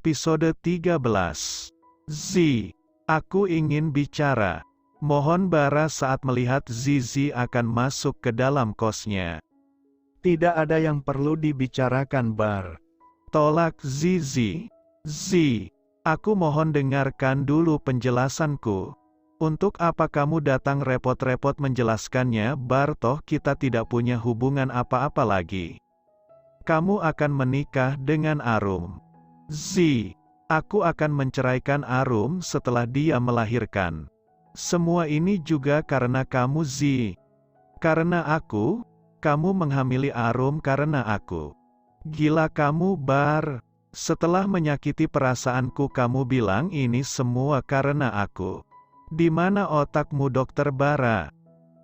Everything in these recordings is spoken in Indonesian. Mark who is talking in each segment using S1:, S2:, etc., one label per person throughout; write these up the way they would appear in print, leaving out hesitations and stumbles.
S1: Episode 13. Zi, aku ingin bicara. Mohon Bara saat melihat Zizi akan masuk ke dalam kosnya.
S2: Tidak ada yang perlu dibicarakan, Bar.
S1: Tolak Zizi. Zi, aku mohon dengarkan dulu penjelasanku. Untuk apa kamu datang repot-repot menjelaskannya, Bar? Toh kita tidak punya hubungan apa-apa lagi. Kamu akan menikah dengan Arum. Zi, aku akan menceraikan Arum setelah dia melahirkan. Semua ini juga karena kamu, Zi. Karena aku, kamu menghamili Arum karena aku. Gila kamu, Bar. Setelah menyakiti perasaanku kamu bilang ini semua karena aku. Di mana otakmu, Dokter Bara?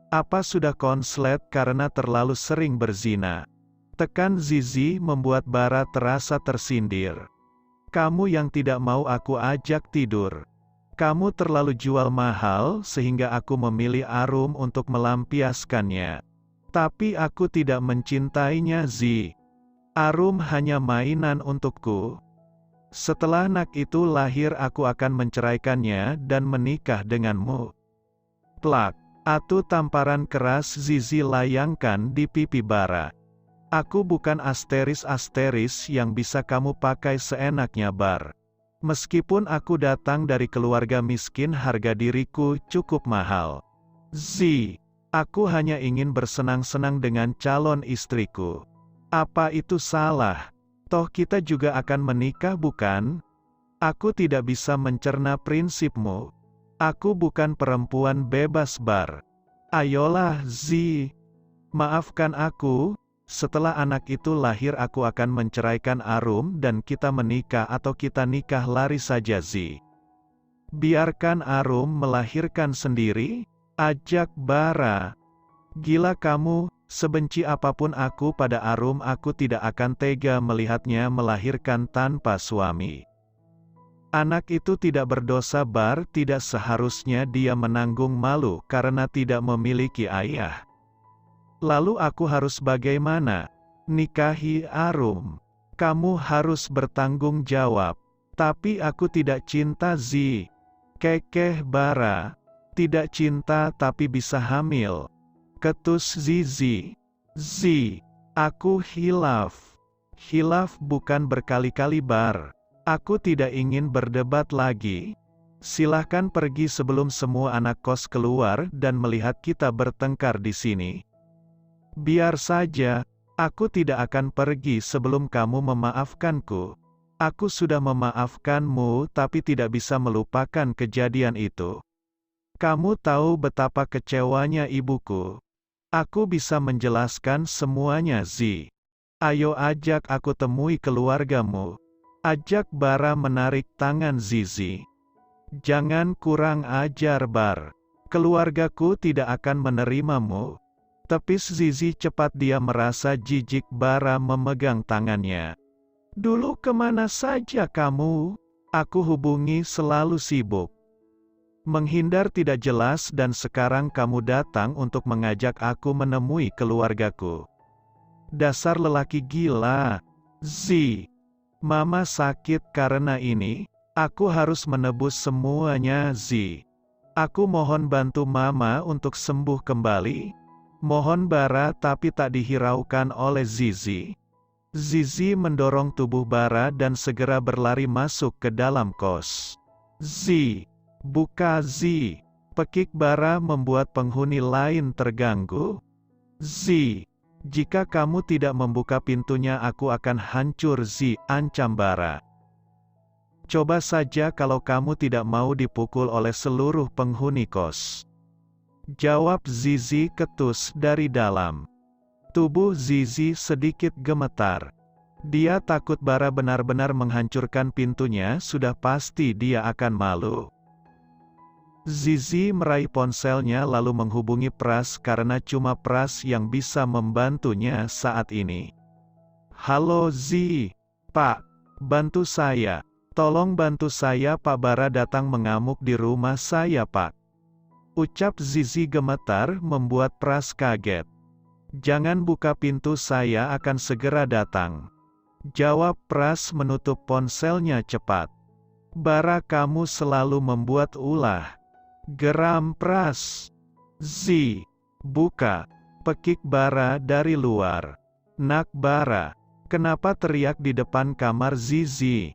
S1: Apa sudah konslet karena terlalu sering berzina? Tekan Zizi membuat Bara terasa tersindir. Kamu yang tidak mau aku ajak tidur. Kamu terlalu jual mahal sehingga aku memilih Arum untuk melampiaskannya. Tapi aku tidak mencintainya, Zi. Arum hanya mainan untukku. Setelah anak itu lahir aku akan menceraikannya dan menikah denganmu. Plak. Atu tamparan keras Zizi layangkan di pipi Bara. Aku bukan asteris-asteris yang bisa kamu pakai seenaknya, Bar. Meskipun aku datang dari keluarga miskin, harga diriku cukup mahal. Zi, aku hanya ingin bersenang-senang dengan calon istriku. Apa itu salah? Toh kita juga akan menikah, bukan? Aku tidak bisa mencerna prinsipmu. Aku bukan perempuan bebas, Bar. Ayolah, Zi. Maafkan aku. Setelah anak itu lahir aku akan menceraikan Arum dan kita menikah atau kita nikah lari saja, Zi. Biarkan Arum melahirkan sendiri, ajak Bara. Gila kamu, sebenci apapun aku pada Arum aku tidak akan tega melihatnya melahirkan tanpa suami. Anak itu tidak berdosa, Bar, tidak seharusnya dia menanggung malu karena tidak memiliki ayah. Lalu aku harus bagaimana? Nikahi Arum. Kamu harus bertanggung jawab. Tapi aku tidak cinta, Zi. Kekeh Bara. Tidak cinta tapi bisa hamil. Ketus Zizi. Zi. Aku hilaf. Hilaf bukan berkali-kali, Bar. Aku tidak ingin berdebat lagi. Silahkan pergi sebelum semua anak kos keluar dan melihat kita bertengkar di sini. Biar saja, aku tidak akan pergi sebelum kamu memaafkanku. Aku sudah memaafkanmu tapi tidak bisa melupakan kejadian itu. Kamu tahu betapa kecewanya ibuku. Aku bisa menjelaskan semuanya, Zi. Ayo ajak aku temui keluargamu. Ajak Bara menarik tangan Zizi. Jangan kurang ajar, Bar. Keluargaku tidak akan menerimamu. Tepis Zizi cepat, dia merasa jijik. Bara memegang tangannya. Dulu kemana saja kamu? Aku hubungi selalu sibuk. Menghindar tidak jelas dan sekarang kamu datang untuk mengajak aku menemui keluargaku. Dasar lelaki gila. Zi. Mama sakit karena ini. Aku harus menebus semuanya, Zi. Aku mohon bantu Mama untuk sembuh kembali. Mohon Bara tapi tak dihiraukan oleh Zizi. Zizi mendorong tubuh Bara dan segera berlari masuk ke dalam kos. Zi. Buka, Zi. Pekik Bara membuat penghuni lain terganggu. Zi. Jika kamu tidak membuka pintunya aku akan hancur, Zi, ancam Bara. Coba saja kalau kamu tidak mau dipukul oleh seluruh penghuni kos. Jawab Zizi ketus dari dalam. Tubuh Zizi sedikit gemetar. Dia takut Bara benar-benar menghancurkan pintunya, sudah pasti dia akan malu. Zizi meraih ponselnya lalu menghubungi Pras karena cuma Pras yang bisa membantunya saat ini. Halo Zi. Pak, bantu saya. Tolong bantu saya, Pak. Bara datang mengamuk di rumah saya, Pak. Ucap Zizi gemetar membuat Pras kaget. Jangan buka pintu, saya akan segera datang. Jawab Pras menutup ponselnya cepat. Bara, kamu selalu membuat ulah. Geram Pras. Zi, buka. Pekik Bara dari luar. Nak Bara, kenapa teriak di depan kamar Zizi?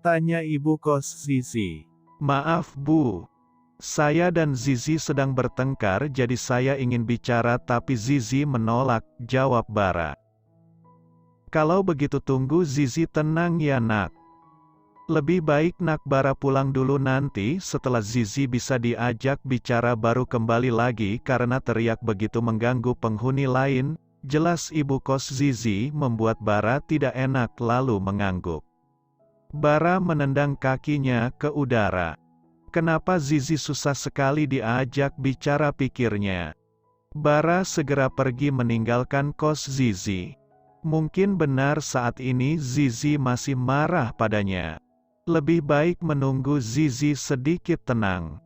S2: Tanya ibu kos Zizi.
S1: Maaf Bu. Saya dan Zizi sedang bertengkar, jadi saya ingin bicara tapi Zizi menolak, jawab Bara. Kalau begitu tunggu Zizi tenang ya nak. Lebih baik nak Bara pulang dulu, nanti setelah Zizi bisa diajak bicara baru kembali lagi karena teriak begitu mengganggu penghuni lain. Jelas ibu kos Zizi membuat Bara tidak enak lalu mengangguk. Bara menendang kakinya ke udara. Kenapa Zizi susah sekali diajak bicara, pikirnya. Bara segera pergi meninggalkan kos Zizi. Mungkin benar saat ini Zizi masih marah padanya. Lebih baik menunggu Zizi sedikit tenang.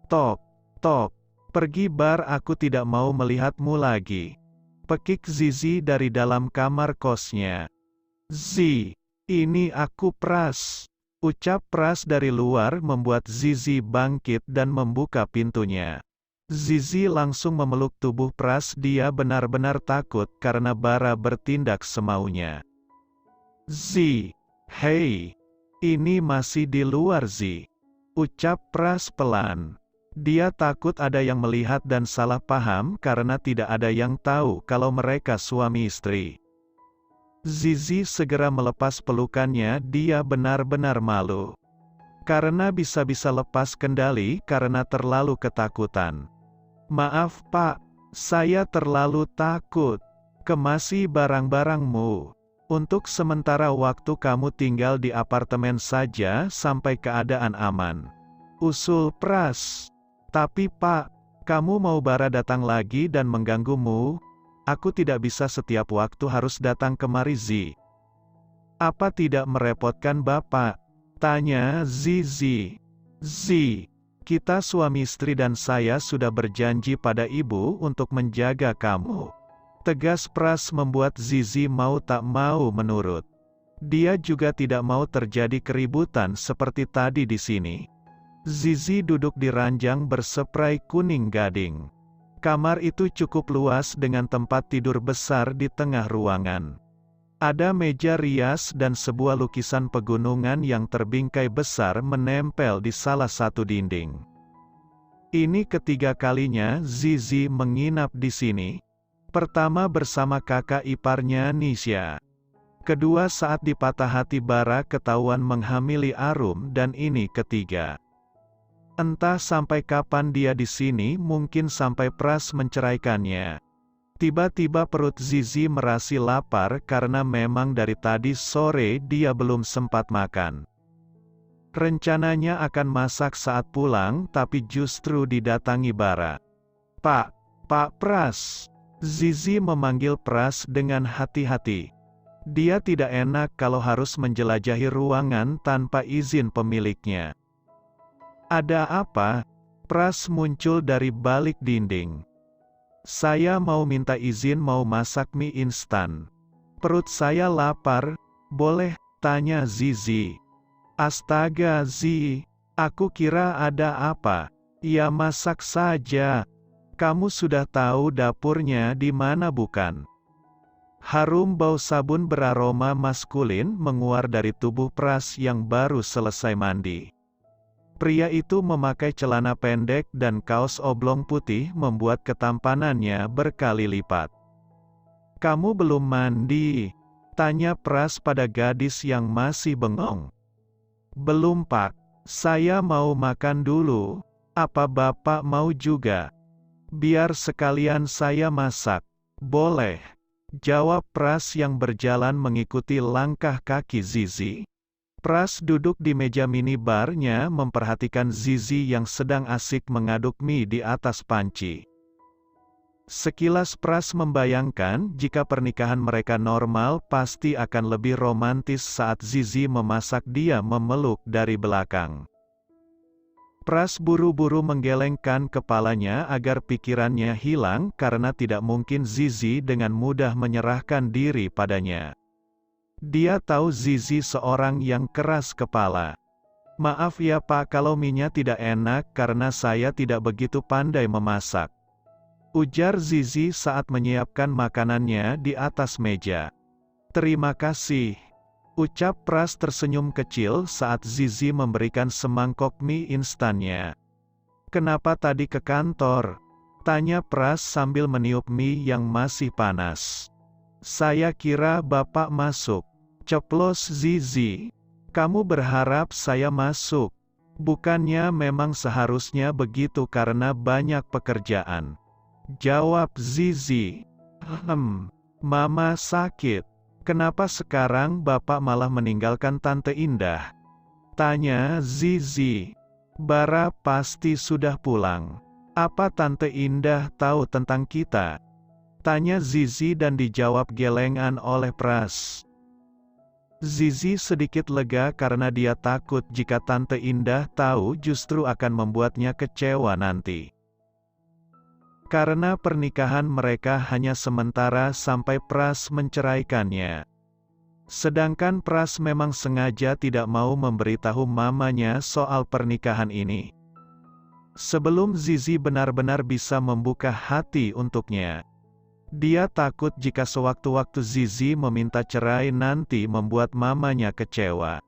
S1: Tok, tok, pergi Bar, aku tidak mau melihatmu lagi. Pekik Zizi dari dalam kamar kosnya. Zi, ini aku Pras. Ucap Pras dari luar membuat Zizi bangkit dan membuka pintunya. Zizi langsung memeluk tubuh Pras, dia benar-benar takut karena Bara bertindak semaunya. Zi, hei. Ini masih di luar Zi. Ucap Pras pelan. Dia takut ada yang melihat dan salah paham karena tidak ada yang tahu kalau mereka suami istri. Zizi segera melepas pelukannya, dia benar-benar malu. Karena bisa-bisa lepas kendali karena terlalu ketakutan. Maaf Pak, saya terlalu takut. Kemasi barang-barangmu. Untuk sementara waktu kamu tinggal di apartemen saja sampai keadaan aman. Usul Pras. Tapi Pak, kamu mau Bara datang lagi dan mengganggumu? Aku tidak bisa setiap waktu harus datang kemari Zi. Apa tidak merepotkan Bapak? Tanya Zizi. Zi, kita suami istri dan saya sudah berjanji pada ibu untuk menjaga kamu. Tegas Pras membuat Zizi mau tak mau menurut. Dia juga tidak mau terjadi keributan seperti tadi di sini. Zizi duduk di ranjang berseprai kuning gading. Kamar itu cukup luas dengan tempat tidur besar di tengah ruangan. Ada meja rias dan sebuah lukisan pegunungan yang terbingkai besar menempel di salah satu dinding. Ini ketiga kalinya Zizi menginap di sini. Pertama bersama kakak iparnya Nisha. Kedua saat di Patah Hati Bara ketahuan menghamili Arum, dan ini ketiga. Entah sampai kapan dia di sini, mungkin sampai Pras menceraikannya. Tiba-tiba perut Zizi merasi lapar karena memang dari tadi sore dia belum sempat makan. Rencananya akan masak saat pulang, tapi justru didatangi Bara. Pak Pras. Zizi memanggil Pras dengan hati-hati. Dia tidak enak kalau harus menjelajahi ruangan tanpa izin pemiliknya. Ada apa? Pras muncul dari balik dinding. Saya mau minta izin mau masak mie instan. Perut saya lapar, boleh? Tanya Zizi. Astaga Zi, aku kira ada apa? Ya masak saja. Kamu sudah tahu dapurnya di mana bukan? Harum bau sabun beraroma maskulin menguar dari tubuh Pras yang baru selesai mandi. Pria itu memakai celana pendek dan kaos oblong putih membuat ketampanannya berkali lipat. Kamu belum mandi? Tanya Pras pada gadis yang masih bengong. Belum Pak, saya mau makan dulu. Apa Bapak mau juga? Biar sekalian saya masak. Boleh. Jawab Pras yang berjalan mengikuti langkah kaki Zizi. Pras duduk di meja minibarnya memperhatikan Zizi yang sedang asik mengaduk mie di atas panci. Sekilas Pras membayangkan jika pernikahan mereka normal pasti akan lebih romantis saat Zizi memasak dia memeluk dari belakang. Pras buru-buru menggelengkan kepalanya agar pikirannya hilang karena tidak mungkin Zizi dengan mudah menyerahkan diri padanya. Dia tahu Zizi seorang yang keras kepala. "Maaf ya Pak kalau mie-nya tidak enak karena saya tidak begitu pandai memasak," ujar Zizi saat menyiapkan makanannya di atas meja. "Terima kasih," ucap Pras tersenyum kecil saat Zizi memberikan semangkok mie instannya. "Kenapa tadi ke kantor?" tanya Pras sambil meniup mie yang masih panas. "Saya kira Bapak masuk," ceplos Zizi. "Kamu berharap saya masuk? Bukannya memang seharusnya begitu karena banyak pekerjaan," jawab Zizi. Mama sakit. Kenapa sekarang Bapak malah meninggalkan Tante Indah?" tanya Zizi. "Bara pasti sudah pulang. Apa Tante Indah tahu tentang kita?" tanya Zizi dan dijawab gelengan oleh Pras. Zizi sedikit lega karena dia takut jika Tante Indah tahu justru akan membuatnya kecewa nanti. Karena pernikahan mereka hanya sementara sampai Pras menceraikannya. Sedangkan Pras memang sengaja tidak mau memberitahu mamanya soal pernikahan ini. Sebelum Zizi benar-benar bisa membuka hati untuknya. Dia takut jika sewaktu-waktu Zizi meminta cerai nanti membuat mamanya kecewa.